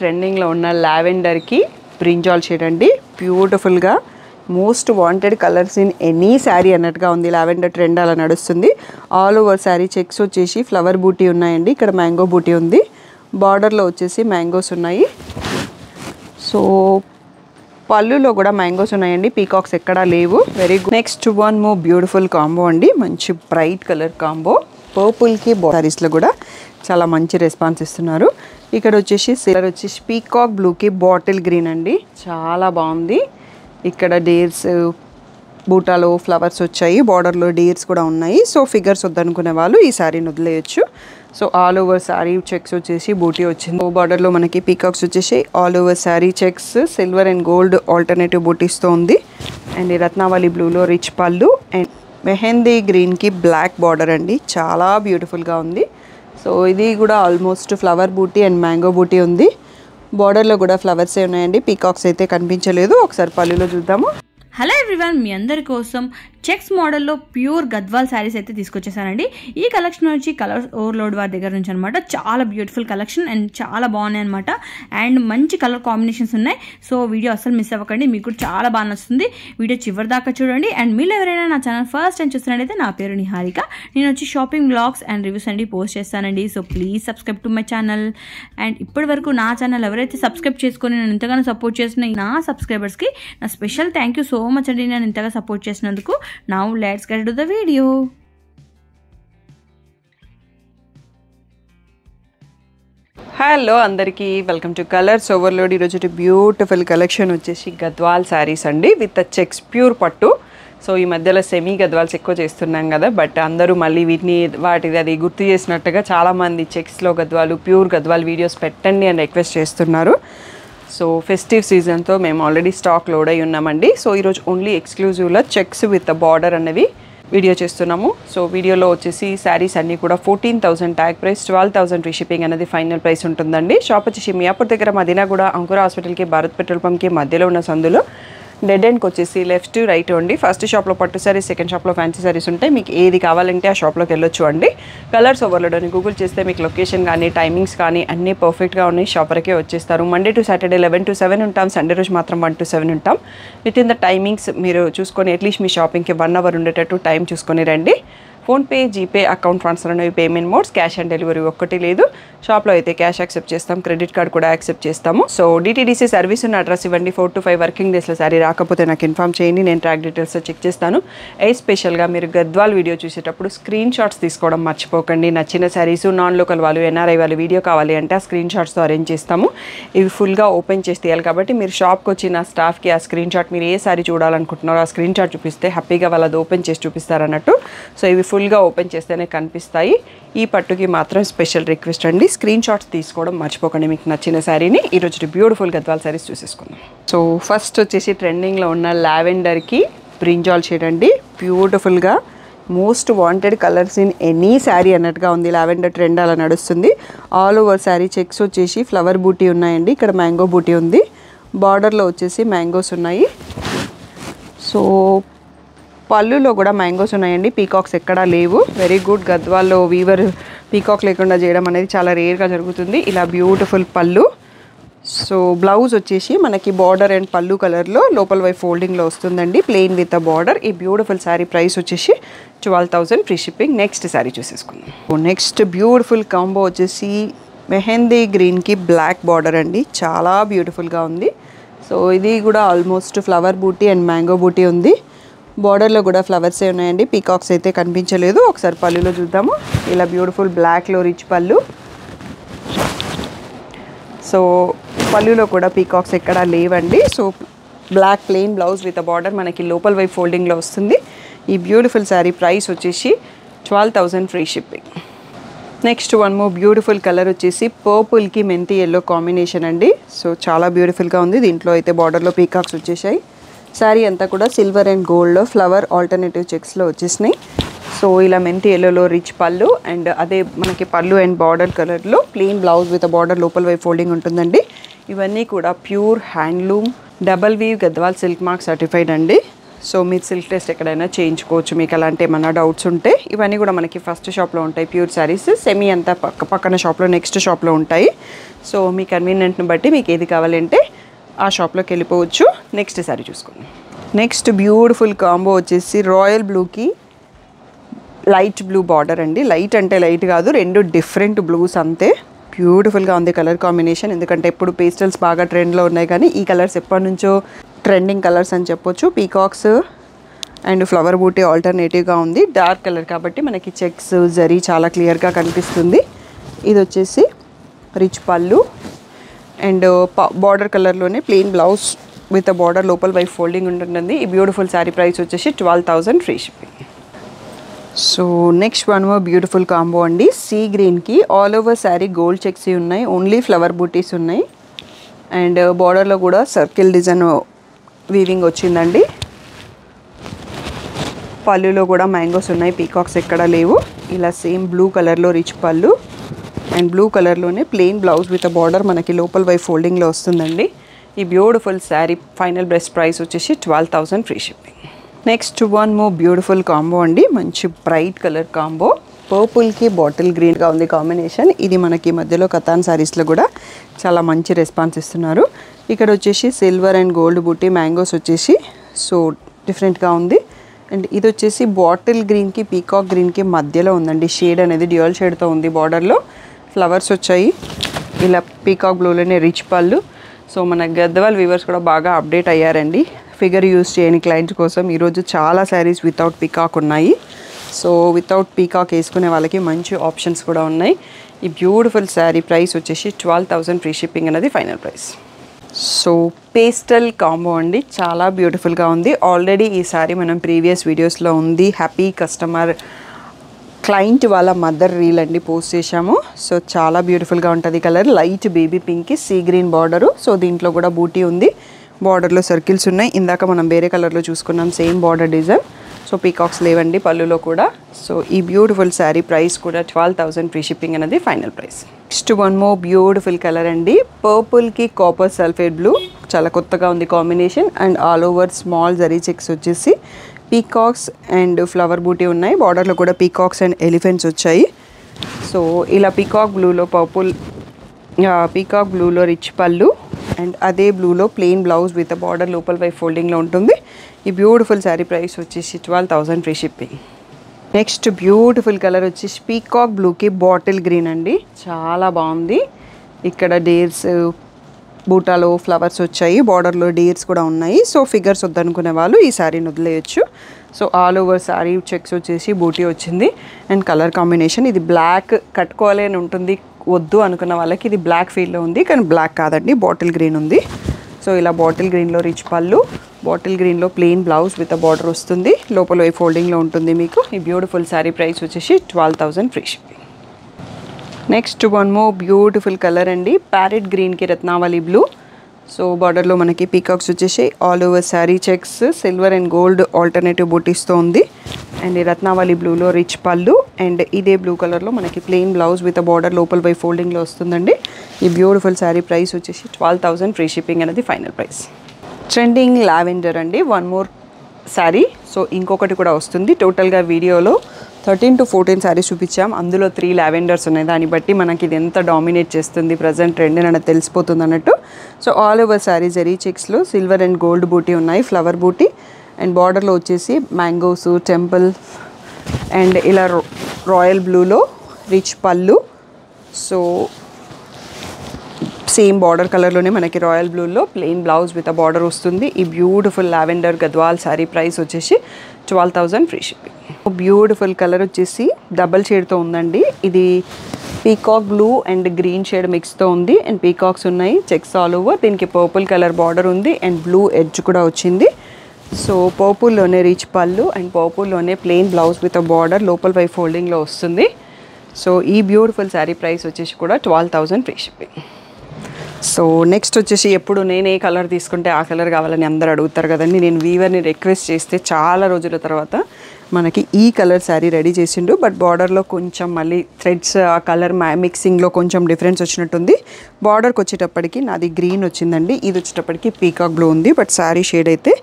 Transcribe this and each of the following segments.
ట్రెండింగ్లో ఉన్న లావెండర్కి బ్రింజాల్ షేడ్ అండి. బ్యూటిఫుల్గా most wanted colours in any sari అన్నట్టుగా ఉంది. లావెండర్ ట్రెండ్ అలా నడుస్తుంది. ఆల్ ఓవర్ శారీ చెక్స్ వచ్చేసి ఫ్లవర్ బూటీ ఉన్నాయండి. ఇక్కడ మ్యాంగో బూటీ ఉంది. బార్డర్లో వచ్చేసి మ్యాంగోస్ ఉన్నాయి. సో పళ్ళులో కూడా మ్యాంగోస్ ఉన్నాయండి. పీకాక్స్ ఎక్కడా లేవు. Very good. Next one more beautiful combo అండి. మంచి బ్రైట్ కలర్ కాంబో. పర్పుల్కి శారీస్లో కూడా చాలా మంచి రెస్పాన్స్ ఇస్తున్నారు. ఇక్కడ వచ్చేసి సిలర్ వచ్చేసి పీకాక్ బ్లూకి బాటిల్ గ్రీన్ అండి. చాలా బాగుంది. ఇక్కడ డేర్స్ బూటాలో ఫ్లవర్స్ వచ్చాయి. బార్డర్లో డేర్స్ కూడా ఉన్నాయి. సో ఫిగర్స్ వద్దనుకునే వాళ్ళు ఈ శారీని వదిలేయచ్చు. So all over sari checks వచ్చేసి బూటీ వచ్చింది. బార్డర్లో మనకి పీకాక్స్ వచ్చేసి all over sari checks silver and gold alternative బూటీస్తో ఉంది. అండ్ ఈ రత్నావళి బ్లూలో రిచ్ పళ్ళు అండ్ మెహందీ గ్రీన్కి బ్లాక్ బార్డర్ అండి. చాలా బ్యూటిఫుల్గా ఉంది. సో ఇది కూడా ఆల్మోస్ట్ ఫ్లవర్ బూటీ అండ్ మ్యాంగో బూటీ ఉంది. బార్డర్లో కూడా ఫ్లవర్సే ఉన్నాయండి. పీకాక్స్ అయితే కనిపించలేదు. ఒకసారి పళ్ళులో చూద్దాము. హలో ఎవ్రీవన్, మీ అందరి కోసం చెక్స్ మోడల్లో ప్యూర్ గద్వాల్ శారీస్ అయితే తీసుకొచ్చేసానండి. ఈ కలెక్షన్ వచ్చి కలర్ ఓవర్లోడ్ వారి దగ్గర నుంచి అనమాట. చాలా బ్యూటిఫుల్ కలెక్షన్ అండ్ చాలా బాగున్నాయి అనమాట. అండ్ మంచి కలర్ కాంబినేషన్స్ ఉన్నాయి. సో వీడియో అస్సలు మిస్ అవ్వకండి. మీకు కూడా చాలా బాగా నచ్చుతుంది. వీడియో చివరి దాకా చూడండి. అండ్ మీరు ఎవరైనా నా ఛానల్ ఫస్ట్ టైం చూస్తున్నట్టయితే నా పేరు నిహారిక. నేను వచ్చి షాపింగ్ బ్లాగ్స్ అండ్ రివ్యూస్ అండి పోస్ట్ చేస్తానండి. So please subscribe to my channel. And ఇప్పటి వరకు నా ఛానల్ ఎవరైతే సబ్స్క్రైబ్ చేసుకొని నేను ఇంతగానో సపోర్ట్ చేసిన నా సబ్స్క్రైబర్స్కి నా special thank you so much అండి. నేను ఇంతగా సపోర్ట్ చేసినందుకు. Now let's get to the video. Hello అందరికీ, వెల్కమ్ టు కలర్స్ ఓవర్లోడ్. ఈరోజు బ్యూటిఫుల్ కలెక్షన్ వచ్చేసి గద్వాల్ శారీస్ అండి విత్ చెక్స్ ప్యూర్ పట్టు. సో ఈ మధ్యలో సెమీ గద్వాల్స్ ఎక్కువ చేస్తున్నాం కదా, బట్ అందరూ మళ్ళీ వాటిది అది గుర్తు చేసినట్టుగా చాలామంది చెక్స్లో గద్వాలు ప్యూర్ గద్వాల్ వీడియోస్ పెట్టండి అని రిక్వెస్ట్ చేస్తున్నారు. సో ఫెస్టివ్ సీజన్తో మేము ఆల్రెడీ స్టాక్ లోడ్ అయి ఉన్నామండి. సో ఈరోజు ఓన్లీ ఎక్స్క్లూజివ్లో చెక్స్ విత్ బార్డర్ అనేవి వీడియో చేస్తున్నాము. సో వీడియోలో వచ్చేసి శారీస్ అన్నీ కూడా 14,000 ట్యాగ్ ప్రైస్, 12,000 ఫ్రీ షిప్పింగ్ అనేది ఫైనల్ ప్రైస్ ఉంటుందండి. షాప్ వచ్చేసి మియాపూర్ దగ్గర మదీనాగూడ అంకుర హాస్పిటల్కి భారత్ పెట్రోల్ పంప్కి మధ్యలో ఉన్న సందులో డెడ్ ఎండ్కి వచ్చేసి లెఫ్ట్ రైట్ అండి. ఫస్ట్ షాప్లో పట్టు శారీస్, సెకండ్ షాప్లో ఫ్యాన్సీ శారీస్ ఉంటాయి. మీకు ఏది కావాలంటే ఆ షాప్లోకి వెళ్ళొచ్చు అండి. కలర్స్ ఓవర్లోడ్ అని గూగుల్ చేస్తే మీకు లొకేషన్ కానీ టైమింగ్స్ కానీ అన్నీ పర్ఫెక్ట్గా ఉన్నాయి. షాప్ వరకే వచ్చేస్తారు. మండే టు సాటర్డే 11 to 7 ఉంటాం. సండే రోజు మాత్రం 1 to 7 ఉంటాం. విత్ ఇన్ ద టైమింగ్స్ మీరు చూసుకొని అట్లీస్ట్ మీ షాపింగ్కి 1 hour ఉండేటట్టు టైం చూసుకొని రండి. ఫోన్పే, జీపే, అకౌంట్ ట్రాన్స్ఫర్ అనేవి payment modes. Cash on delivery ఒక్కటి లేదు. షాప్లో అయితే క్యాష్ యాక్సెప్ట్ చేస్తాం, క్రెడిట్ కార్డ్ కూడా యాక్సెప్ట్ చేస్తాము. సో డిటీడీసీ సర్వీస్ ఉన్న అడ్రస్ ఇవ్వండి. 4 to 5 వర్కింగ్ డేస్లో సారీ రాకపోతే నాకు ఇన్ఫామ్ చేయండి. నేను ట్రాక్ డీటెయిల్స్ చెక్ చేస్తాను. ఎస్పెషల్గా మీరు గద్వాల్ వీడియో చూసేటప్పుడు స్క్రీన్ షాట్స్ తీసుకోవడం మర్చిపోకండి. నచ్చిన శారీస్ నాన్ లోకల్ వాళ్ళు, ఎన్ఆర్ఐ వాళ్ళు వీడియో కావాలి అంటే ఆ స్క్రీన్ షాట్స్తో అరేంజ్ చేస్తాము. ఇవి ఫుల్గా ఓపెన్ చేసి తీయాలి కాబట్టి మీరు షాప్కి వచ్చిన స్టాఫ్కి ఆ స్క్రీన్ షాట్ మీరు ఏ శారీ చూడాలనుకుంటున్నారో ఆ స్క్రీన్ షాట్ చూపిస్తే హ్యాపీగా వాళ్ళు అది ఓపెన్ చేసి చూపిస్తారు అన్నట్టు. సో ఇవి ఫుల్గా ఓపెన్ చేస్తేనే కనిపిస్తాయి. ఈ పట్టుకి మాత్రం స్పెషల్ రిక్వెస్ట్ అండి, స్క్రీన్ షాట్స్ తీసుకోవడం మర్చిపోకండి మీకు నచ్చిన శారీని. ఈరోజు బ్యూటిఫుల్ గద్వాల్ శారీస్ చూసేసుకుందాం. సో ఫస్ట్ వచ్చేసి ట్రెండింగ్లో ఉన్న లావెండర్కి బ్రింజాల్ షేడ్ అండి. బ్యూటిఫుల్గా most wanted colours in any sari అన్నట్టుగా ఉంది. లావెండర్ ట్రెండ్ అలా నడుస్తుంది. ఆల్ ఓవర్ శారీ చెక్స్ వచ్చేసి ఫ్లవర్ బూటీ ఉన్నాయండి. ఇక్కడ మ్యాంగో బూటీ ఉంది. బార్డర్లో వచ్చేసి మ్యాంగోస్ ఉన్నాయి. సో పళ్ళులో కూడా మ్యాంగోస్ ఉన్నాయండి. పీకాక్స్ ఎక్కడా లేవు. Very good. గద్వాల్లో వీవర్ పీకాక్ లేకుండా చేయడం అనేది చాలా రేర్గా జరుగుతుంది. ఇలా బ్యూటిఫుల్ పళ్ళు. సో బ్లౌజ్ వచ్చేసి మనకి బార్డర్ అండ్ పళ్ళు కలర్లో లోపల వైపు ఫోల్డింగ్లో వస్తుందండి, ప్లెయిన్ విత్ అ బార్డర్. ఈ బ్యూటిఫుల్ శారీ ప్రైస్ వచ్చేసి 12,000 ఫ్రీ షిప్పింగ్. నెక్స్ట్ శారీ చూసేసుకుందాం. నెక్స్ట్ బ్యూటిఫుల్ కాంబో వచ్చేసి మెహందీ గ్రీన్కి బ్లాక్ బార్డర్ అండి. చాలా బ్యూటిఫుల్గా ఉంది. సో ఇది కూడా ఆల్మోస్ట్ ఫ్లవర్ బూటీ అండ్ మ్యాంగో బూటీ ఉంది. బార్డర్లో కూడా ఫ్లవర్సే ఉన్నాయండి. పీకాక్స్ అయితే కనిపించలేదు. ఒకసారి పళ్ళులో చూద్దాము. ఇలా బ్యూటిఫుల్ బ్లాక్లో రిచ్ పళ్ళు. సో పళ్ళులో కూడా పీకాక్స్ ఎక్కడా లేవండి. So black plain blouse with border మనకి లోపల వైపు ఫోల్డింగ్లో వస్తుంది. ఈ బ్యూటిఫుల్ శారీ ప్రైస్ వచ్చేసి 12,000 free shipping. Next one more beautiful colour వచ్చేసి పర్పుల్కి మెంతి ఎల్లో కాంబినేషన్ అండి. సో చాలా బ్యూటిఫుల్గా ఉంది. దీంట్లో అయితే బార్డర్లో పీకాక్స్ వచ్చేసాయి. శారీ అంతా కూడా సిల్వర్ అండ్ గోల్డ్లో ఫ్లవర్ ఆల్టర్నేటివ్ చెక్స్లో వచ్చేసినాయి. సో ఇలా మెంతి ఎల్లోలో రిచ్ పళ్ళు అండ్ అదే మనకి పళ్ళు అండ్ బార్డర్ కలర్లో ప్లెయిన్ బ్లౌజ్ విత్ బార్డర్ లోపల వైపు ఫోల్డింగ్ ఉంటుందండి. ఇవన్నీ కూడా pure handloom double weave Gadwal silk mark certified అండి. సో మీరు సిల్క్ టెస్ట్ ఎక్కడైనా చేయించుకోవచ్చు మీకు అలాంటి ఏమైనా డౌట్స్ ఉంటే. ఇవన్నీ కూడా మనకి ఫస్ట్ షాప్లో ఉంటాయి ప్యూర్ శారీస్. సెమీ అంతా పక్కన షాప్లో నెక్స్ట్ షాప్లో ఉంటాయి. సో మీ కన్వీనియంట్ని బట్టి మీకు ఏది కావాలంటే ఆ షాప్లోకి వెళ్ళిపోవచ్చు. నెక్స్ట్ శారీ చూసుకోండి. నెక్స్ట్ బ్యూటిఫుల్ కాంబో వచ్చేసి రాయల్ బ్లూకి లైట్ బ్లూ బార్డర్ అండి. లైట్ అంటే లైట్ కాదు, రెండు డిఫరెంట్ బ్లూస్ అంతే. బ్యూటిఫుల్గా ఉంది కలర్ కాంబినేషన్. ఎందుకంటే ఎప్పుడు పేస్టల్స్ బాగా ట్రెండ్లో ఉన్నాయి, కానీ ఈ కలర్స్ ఎప్పటి నుంచో ట్రెండింగ్ కలర్స్ అని చెప్పొచ్చు. పీకాక్స్ అండ్ ఫ్లవర్ బూటీ ఆల్టర్నేటివ్గా ఉంది. డార్క్ కలర్ కాబట్టి మనకి చెక్స్ జరీ చాలా క్లియర్గా కనిపిస్తుంది. ఇది వచ్చేసి రిచ్ పళ్ళు అండ్ బార్డర్ కలర్లోనే ప్లెయిన్ బ్లౌజ్ విత్ బార్డర్ లోపల వైపు ఫోల్డింగ్ ఉంటుంది. ఈ బ్యూటిఫుల్ శారీ ప్రైస్ వచ్చేసి 12,000 free shipping. So next one more beautiful combo అండి. సీ గ్రీన్కి all over sari gold checks ఉన్నాయి, ఓన్లీ ఫ్లవర్ బూటీస్ ఉన్నాయి అండ్ బార్డర్లో కూడా సర్కిల్ డిజైన్ వీవింగ్ వచ్చిందండి. పళ్ళులో కూడా మ్యాంగోస్ ఉన్నాయి, పీకాక్స్ ఎక్కడ లేవు. ఇలా సేమ్ బ్లూ కలర్లో రిచ్ పళ్ళు అండ్ బ్లూ కలర్లోనే ప్లెయిన్ బ్లౌజ్ విత్ బార్డర్ మనకి లోపల వైపు ఫోల్డింగ్లో వస్తుందండి. ఈ beautiful sari final best price వచ్చేసి 12,000 free shipping. Next one more beautiful combo అండి. మంచి బ్రైట్ కలర్ కాంబో, పర్పుల్కి బాటిల్ గ్రీన్గా ఉంది కాంబినేషన్. ఇది మనకి మధ్యలో కతాన్ శారీస్లో కూడా చాలా మంచి రెస్పాన్స్ ఇస్తున్నారు. ఇక్కడ వచ్చేసి silver and gold buti mangoes వచ్చేసి సో డిఫరెంట్గా ఉంది. అండ్ ఇది వచ్చేసి బాటిల్ గ్రీన్కి పీకాక్ గ్రీన్కి మధ్యలో ఉందండి. షేడ్ అనేది డ్యూయల్ షేడ్తో ఉంది. బార్డర్లో ఫ్లవర్స్ వచ్చాయి. ఇలా పీకాక్ బ్లూలోనే రిచ్ పళ్ళు. సో మన గద్వాల్ వీవర్స్ కూడా బాగా అప్డేట్ అయ్యారండి. ఫిగర్ యూస్ చేయని క్లయింట్స్ కోసం ఈరోజు చాలా శారీస్ వితౌట్ పీకాక్ ఉన్నాయి. సో వితౌట్ పీకాక్ వేసుకునే వాళ్ళకి మంచి ఆప్షన్స్ కూడా ఉన్నాయి. ఈ బ్యూటిఫుల్ శారీ ప్రైస్ వచ్చేసి 12,000 ఫ్రీ షిప్పింగ్ అనేది final price. So pastel combo అండి, చాలా బ్యూటిఫుల్గా ఉంది. ఆల్రెడీ ఈ శారీ మనం ప్రీవియస్ వీడియోస్లో ఉంది. హ్యాపీ కస్టమర్ క్లయింట్ వాళ్ళ మదర్ రీల్ అండి పోస్ట్ చేశాము. సో చాలా బ్యూటిఫుల్గా ఉంటుంది కలర్. లైట్ బేబీ పింక్కి సీ గ్రీన్ బార్డరు. సో దీంట్లో కూడా బూటీ ఉంది, బార్డర్లో సర్కిల్స్ ఉన్నాయి. ఇందాక మనం వేరే కలర్లో చూసుకున్నాం same border design. So peacocks లేవండి పళ్ళులో కూడా. సో ఈ బ్యూటిఫుల్ శారీ ప్రైస్ కూడా 12,000 ఫ్రీ షిప్పింగ్ అనేది final price. Next one more beautiful colour అండి. పర్పుల్కి కాపర్ సల్ఫేట్ బ్లూ, చాలా కొత్తగా ఉంది combination. And all over small zari checks వచ్చేసి పీకాక్స్ అండ్ ఫ్లవర్ బూటీ ఉన్నాయి. బార్డర్లో కూడా పీకాక్స్ అండ్ ఎలిఫెంట్స్ వచ్చాయి. సో ఇలా పీకాక్ బ్లూలో పర్పుల్, పీకాక్ బ్లూలో రిచ్ పళ్ళు అండ్ అదే బ్లూలో ప్లెయిన్ బ్లౌజ్ విత్ బార్డర్ లోపల వైపు ఫోల్డింగ్లో ఉంటుంది. ఈ బ్యూటిఫుల్ శారీ ప్రైస్ వచ్చేసి 12,000 free shipping. Next beautiful colour వచ్చేసి పీకాక్ బ్లూకి బాటిల్ గ్రీన్ అండి, చాలా బాగుంది. ఇక్కడ డేర్స్ బూటాలో ఫ్లవర్స్ వచ్చాయి, బార్డర్లో డేర్స్ కూడా ఉన్నాయి. సో ఫిగర్స్ వద్దనుకునే వాళ్ళు ఈ శారీని వదిలేయచ్చు. So all over sari checks వచ్చేసి బూటీ వచ్చింది అండ్ కలర్ కాంబినేషన్ ఇది బ్లాక్ కట్టుకోవాలి అని ఉంటుంది. వద్దు అనుకున్న వాళ్ళకి ఇది బ్లాక్ ఫీల్లో ఉంది, కానీ బ్లాక్ కాదండి, బాటిల్ గ్రీన్ ఉంది. సో ఇలా బాటిల్ గ్రీన్లో రిచ్ పళ్ళు, బాటిల్ గ్రీన్లో ప్లెయిన్ బ్లౌజ్ విత్ బార్డర్ వస్తుంది, లోపల ఫోల్డింగ్లో ఉంటుంది మీకు. ఈ బ్యూటిఫుల్ శారీ ప్రైస్ వచ్చేసి 12,000 free shipping. Next one more beautiful colour అండి. ప్యారెట్ గ్రీన్కి రత్నావళి బ్లూ. సో బార్డర్లో మనకి పీకాక్స్ వచ్చేసి all over sari checks silver and gold alternative బూటీస్తో ఉంది. అండ్ ఈ రత్నావళి బ్లూలో రిచ్ పళ్ళు అండ్ ఇదే బ్లూ కలర్లో మనకి ప్లెయిన్ బ్లౌజ్ విత్ బార్డర్ లోపల బై ఫోల్డింగ్లో వస్తుందండి. ఈ బ్యూటిఫుల్ శారీ ప్రైస్ వచ్చేసి 12,000 ఫ్రీ షిప్పింగ్ అనేది ఫైనల్ ప్రైస్. ట్రెండింగ్ లావెండర్ అండి, వన్ మోర్ శారీ. సో ఇంకొకటి కూడా వస్తుంది. టోటల్గా వీడియోలో 13 to 14 శారీస్ చూపించాం, అందులో 3 లావెండర్స్ ఉన్నాయి. దాన్ని బట్టి మనకి ఇది ఎంత డామినేట్ చేస్తుంది ప్రజెంట్ ట్రెండ్ అనేది తెలిసిపోతుంది అన్నట్టు. So all over sari zari చెక్స్లో సిల్వర్ అండ్ గోల్డ్ బూటీ ఉన్నాయి, ఫ్లవర్ బూటీ అండ్ బార్డర్లో వచ్చేసి మ్యాంగోస్, టెంపుల్ అండ్ ఇలా రాయల్ బ్లూలో రిచ్ పళ్ళు. సో సేమ్ బార్డర్ కలర్లోనే మనకి రాయల్ బ్లూలో plain blouse with a border వస్తుంది. ఈ beautiful lavender Gadwal sari price వచ్చేసి 12,000 ఫ్రీ షిప్పింగ్. బ్యూటిఫుల్ కలర్ వచ్చేసి డబల్ షేడ్తో ఉందండి. ఇది peacock blue and green shade మిక్స్తో ఉంది అండ్ పీకాక్స్ ఉన్నాయి, చెక్స్ ఆల్ ఓవర్. దీనికి పర్పుల్ కలర్ బార్డర్ ఉంది అండ్ బ్లూ ఎడ్జ్ కూడా వచ్చింది. సో పర్పుల్లోనే రిచ్ పళ్ళు అండ్ పర్పుల్లోనే plain blouse with a border లోపల పై ఫోల్డింగ్లో వస్తుంది. సో ఈ బ్యూటిఫుల్ శారీ ప్రైస్ వచ్చేసి కూడా 12,000 ఫ్రీ షిప్పింగ్. సో నెక్స్ట్ వచ్చేసి ఎప్పుడు నేను ఏ కలర్ తీసుకుంటే ఆ కలర్ కావాలని అందరూ అడుగుతారు కదండి. నేను వీవర్ని రిక్వెస్ట్ చేస్తే చాలా రోజుల తర్వాత మనకి ఈ కలర్ శారీ రెడీ చేసిండు. బట్ బార్డర్లో కొంచెం మళ్ళీ థ్రెడ్స్ ఆ కలర్ మిక్సింగ్లో కొంచెం డిఫరెన్స్ వచ్చినట్టుంది. బార్డర్కి వచ్చేటప్పటికి నాది గ్రీన్ వచ్చిందండి, ఇది వచ్చేటప్పటికి పీకాక్ బ్లూ ఉంది. బట్ శారీ షేడ్ అయితే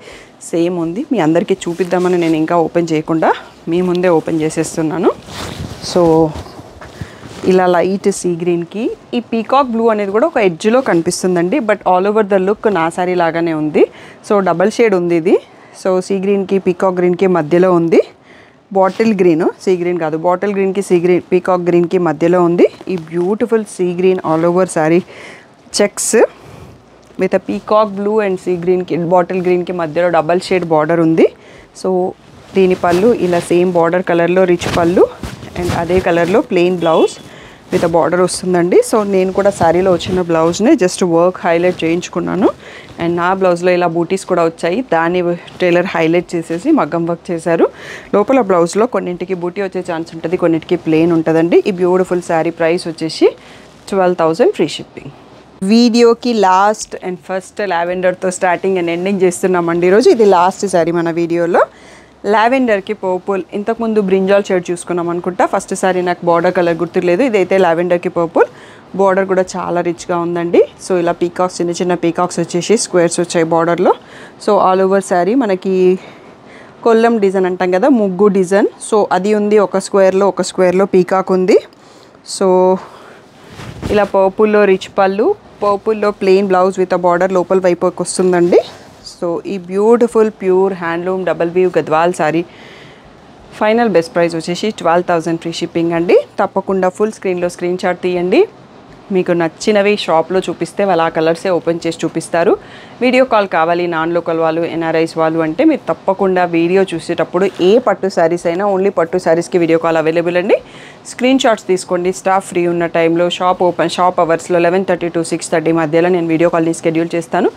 సేమ్ ఉంది. మీ అందరికీ చూపిద్దామని నేను ఇంకా ఓపెన్ చేయకుండా మీ ముందే ఓపెన్ చేసేస్తున్నాను. సో ఇలా లైట్ సీ గ్రీన్కి ఈ పీకాక్ బ్లూ అనేది కూడా ఒక ఎడ్జ్లో కనిపిస్తుందండి. But all over the look నా శారీ లాగానే ఉంది. సో డబల్ షేడ్ ఉంది ఇది. సో సీ గ్రీన్కి పీకాక్ గ్రీన్కి మధ్యలో ఉంది. బాటిల్ గ్రీన్, సీ గ్రీన్ కాదు, బాటిల్ గ్రీన్కి సీ గ్రీన్ పీకాక్ గ్రీన్కి మధ్యలో ఉంది. ఈ beautiful sea green all over sari checks with peacock blue and sea గ్రీన్కి బాటిల్ గ్రీన్కి మధ్యలో డబల్ షేడ్ బార్డర్ ఉంది. సో దీని పళ్ళు ఇలా సేమ్ బార్డర్ కలర్లో రిచ్ పళ్ళు అండ్ అదే కలర్లో ప్లెయిన్ బ్లౌజ్ విత్ బార్డర్ వస్తుందండి. సో నేను కూడా శారీలో వచ్చిన బ్లౌజ్ని జస్ట్ వర్క్ హైలైట్ చేయించుకున్నాను. అండ్ నా బ్లౌజ్లో ఇలా బూటీస్ కూడా వచ్చాయి, దాన్ని టైలర్ హైలైట్ చేసేసి మగ్గం వర్క్ చేశారు. లోపల బ్లౌజ్లో కొన్నింటికి బూటీ వచ్చే ఛాన్స్ ఉంటుంది, కొన్నింటికి ప్లెయిన్ ఉంటుందండి. ఈ బ్యూటిఫుల్ శారీ ప్రైస్ వచ్చేసి 12,000 ఫ్రీ షిప్పింగ్. వీడియోకి లాస్ట్ అండ్ ఫస్ట్ లావెండర్తో స్టార్టింగ్ అండ్ ఎండింగ్ చేస్తున్నామండి ఈరోజు. ఇది లాస్ట్ శారీ మన వీడియోలో. లావెండర్కి పర్పుల్, ఇంతకుముందు బ్రింజాల్ షేడ్ చూసుకున్నాం అనుకుంటా. ఫస్ట్ సారీ నాకు బార్డర్ కలర్ గుర్తులేదు, ఇదైతే లావెండర్కి పర్పుల్. బార్డర్ కూడా చాలా రిచ్గా ఉందండి. సో ఇలా పీకాక్స్, చిన్న చిన్న పీకాక్స్ వచ్చేసి స్క్వేర్స్ వచ్చాయి బార్డర్లో. సో ఆల్ ఓవర్ శారీ మనకి కొల్లం డిజైన్ అంటాం కదా, ముగ్గు డిజైన్. సో అది ఉంది, ఒక స్క్వేర్లో పీకాక్ ఉంది. సో ఇలా పర్పుల్లో రిచ్ పళ్ళు, పర్పుల్లో ప్లెయిన్ బ్లౌజ్ విత్ బార్డర్ లోపల వైపుకి వస్తుందండి. సో ఈ beautiful pure handloom double weave Gadwal sari final best price వచ్చేసి 12,000 ఫ్రీ షిప్పింగ్ అండి. తప్పకుండా ఫుల్ స్క్రీన్లో స్క్రీన్ షాట్ తీయండి. మీకు నచ్చినవి షాప్లో చూపిస్తే వాళ్ళు ఆ కలర్సే ఓపెన్ చేసి చూపిస్తారు. వీడియో కాల్ కావాలి నాన్ లోకల్ వాళ్ళు, ఎన్ఆర్ఐస్ వాళ్ళు అంటే మీరు తప్పకుండా వీడియో చూసేటప్పుడు ఏ పట్టు శారీస్ అయినా ఓన్లీ పట్టు శారీస్కి వీడియో కాల్ అవైలబుల్ అండి. స్క్రీన్ షాట్స్ తీసుకోండి. స్టాఫ్ ఫ్రీ ఉన్న టైంలో షాప్ అవర్స్లో 11:30 to 6:30 మధ్యలో నేను వీడియో కాల్ని షెడ్యూల్ చేస్తాను.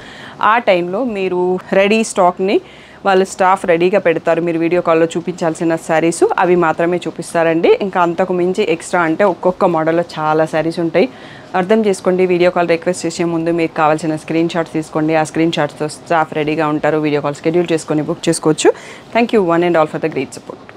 ఆ టైంలో మీరు రెడీ స్టాక్ని వాళ్ళు స్టాఫ్ రెడీగా పెడతారు. మీరు వీడియో కాల్లో చూపించాల్సిన శారీస్ అవి మాత్రమే చూపిస్తారండి. ఇంకా అంతకు మించి ఎక్స్ట్రా అంటే ఒక్కొక్క మోడల్లో చాలా శారీస్ ఉంటాయి. అర్థం చేసుకోండి. వీడియో కాల్ రిక్వెస్ట్ చేసే ముందు మీకు కావాల్సిన స్క్రీన్ షాట్స్ తీసుకోండి. ఆ స్క్రీన్ షాట్స్తో స్టాఫ్ రెడీగా ఉంటారు. వీడియో కాల్ షెడ్యూల్ చేసుకొని బుక్ చేసుకోవచ్చు. Thank you one and all for the great support.